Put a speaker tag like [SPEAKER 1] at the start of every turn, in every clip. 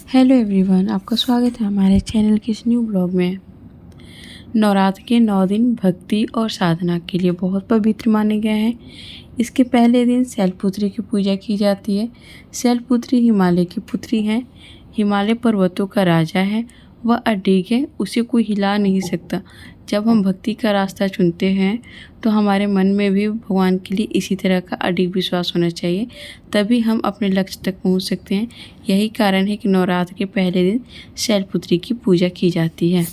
[SPEAKER 1] Hello everyone, आपका स्वागत है हमारे चैनल के इस न्यू ब्लॉग में। नवरात्र के 9 दिन भक्ति और साधना के लिए बहुत पवित्र माने गए हैं। इसके पहले दिन शैलपुत्री की पूजा की जाती है। शैलपुत्री हिमालय की पुत्री हैं, हिमालय पर्वतों का राजा है, वह अडिग है, उसे कोई हिला नहीं सकता। जब हम भक्ति का रास्ता चुनते हैं तो हमारे मन में भी भगवान के लिए इसी तरह का अडिग विश्वास होना चाहिए, तभी हम अपने लक्ष्य तक पहुंच सकते हैं। यही कारण है कि नवरात्र के पहले दिन शैलपुत्री की पूजा की जाती है।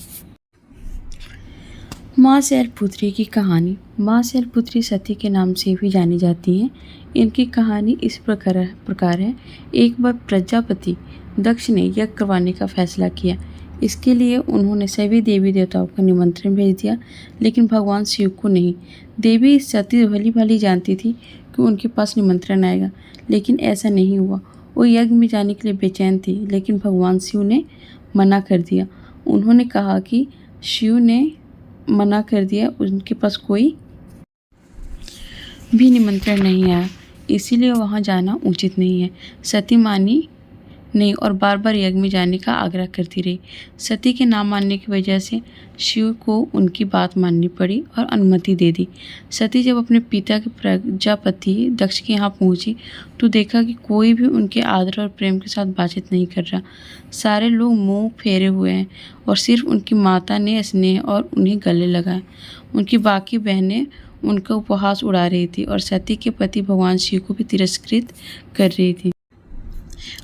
[SPEAKER 1] माँ शैलपुत्री की कहानी। माँ शैलपुत्री सती के नाम से भी जानी जाती हैं। इनकी कहानी इस प्रकार है। एक बार प्रजापति दक्ष ने यज्ञ करवाने का फैसला किया। इसके लिए उन्होंने सभी देवी देवताओं का निमंत्रण भेज दिया, लेकिन भगवान शिव को नहीं। देवी सती भली भाली जानती थी कि उनके पास निमंत्रण आएगा, लेकिन ऐसा नहीं हुआ। वो यज्ञ में जाने के लिए बेचैन थी, लेकिन भगवान शिव ने मना कर दिया। उन्होंने कहा कि शिव ने मना कर दिया, उनके पास कोई भी निमंत्रण नहीं आया, इसीलिए वहाँ जाना उचित नहीं है। सती मानी नहीं और बार बार यज्ञ में जाने का आग्रह करती रही। सती के ना मानने की वजह से शिव को उनकी बात माननी पड़ी और अनुमति दे दी। सती जब अपने पिता के प्रजापति दक्ष के यहाँ पहुंची तो देखा कि कोई भी उनके आदर और प्रेम के साथ बातचीत नहीं कर रहा। सारे लोग मुंह फेरे हुए हैं और सिर्फ उनकी माता ने स्नेह और उन्हें गले लगाया। उनकी बाकी बहनें उनका उपहास उड़ा रही थी और सती के पति भगवान शिव को भी तिरस्कृत कर रही थी।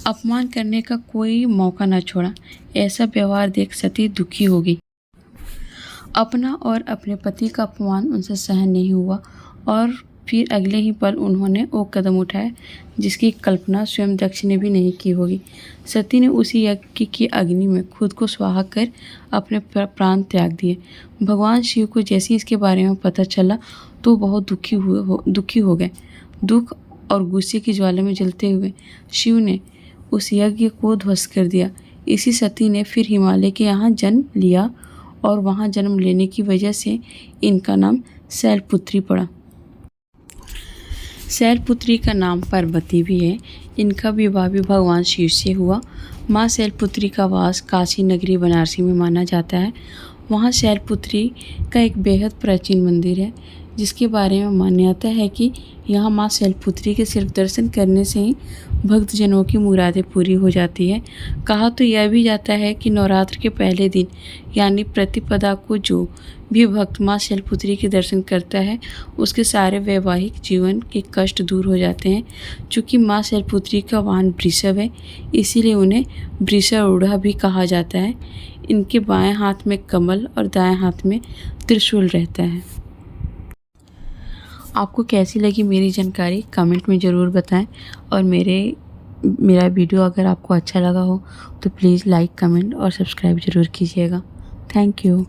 [SPEAKER 1] अपमान करने का कोई मौका न छोड़ा। ऐसा व्यवहार देख सती दुखी हो गई। अपना और अपने पति का अपमान उनसे सहन नहीं हुआ और फिर अगले ही पल उन्होंने वो कदम उठाया जिसकी कल्पना स्वयं दक्ष ने भी नहीं की होगी। सती ने उसी यज्ञ की अग्नि में खुद को स्वाहा कर अपने प्राण त्याग दिए। भगवान शिव को जैसे इसके बारे में पता चला तो बहुत दुखी हो गए। दुख और गुस्से की ज्वाला में जलते हुए शिव ने उस यज्ञ को ध्वस्त कर दिया। इसी सती ने फिर हिमालय के यहाँ जन्म लिया और वहाँ जन्म लेने की वजह से इनका नाम शैलपुत्री पड़ा। शैलपुत्री का नाम पार्वती भी है। इनका विवाह भी भगवान शिव से हुआ। माँ शैलपुत्री का वास काशी नगरी बनारसी में माना जाता है। वहाँ शैलपुत्री का एक बेहद प्राचीन मंदिर है, जिसके बारे में मान्यता है कि यहाँ माँ शैलपुत्री के सिर्फ दर्शन करने से ही भक्तजनों की मुरादें पूरी हो जाती है। कहा तो यह भी जाता है कि नवरात्र के पहले दिन यानी प्रतिपदा को जो भी भक्त माँ शैलपुत्री के दर्शन करता है उसके सारे वैवाहिक जीवन के कष्ट दूर हो जाते हैं। चूँकि माँ शैलपुत्री का वाहन वृषभ है, इसीलिए उन्हें वृषारूढ़ा भी कहा जाता है। इनके बाएं हाथ में कमल और दाएं हाथ में त्रिशूल रहता है। आपको कैसी लगी मेरी जानकारी कमेंट में ज़रूर बताएं और मेरा वीडियो अगर आपको अच्छा लगा हो तो प्लीज़ लाइक, कमेंट और सब्सक्राइब ज़रूर कीजिएगा। Thank you.